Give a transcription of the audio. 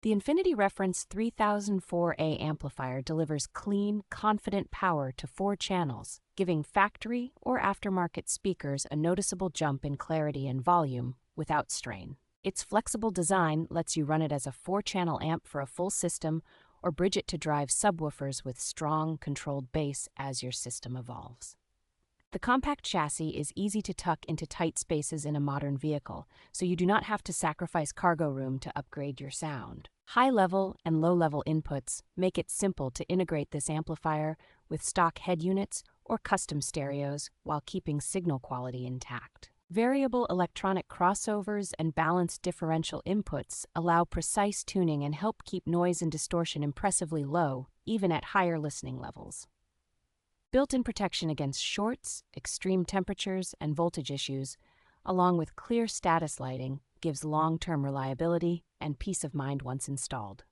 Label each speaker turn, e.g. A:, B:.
A: The Infinity Reference-3004A Amplifier delivers clean, confident power to 4 channels, giving factory or aftermarket speakers a noticeable jump in clarity and volume without strain. Its flexible design lets you run it as a 4 channel amp for a full system or bridge it to drive subwoofers with strong, controlled bass as your system evolves. The compact chassis is easy to tuck into tight spaces in a modern vehicle, so you do not have to sacrifice cargo room to upgrade your sound. High-level and low-level inputs make it simple to integrate this amplifier with stock head units or custom stereos while keeping signal quality intact. Variable electronic crossovers and balanced differential inputs allow precise tuning and help keep noise and distortion impressively low, even at higher listening levels. Built-in protection against shorts, extreme temperatures, and voltage issues, along with clear status lighting, gives long-term reliability and peace of mind once installed.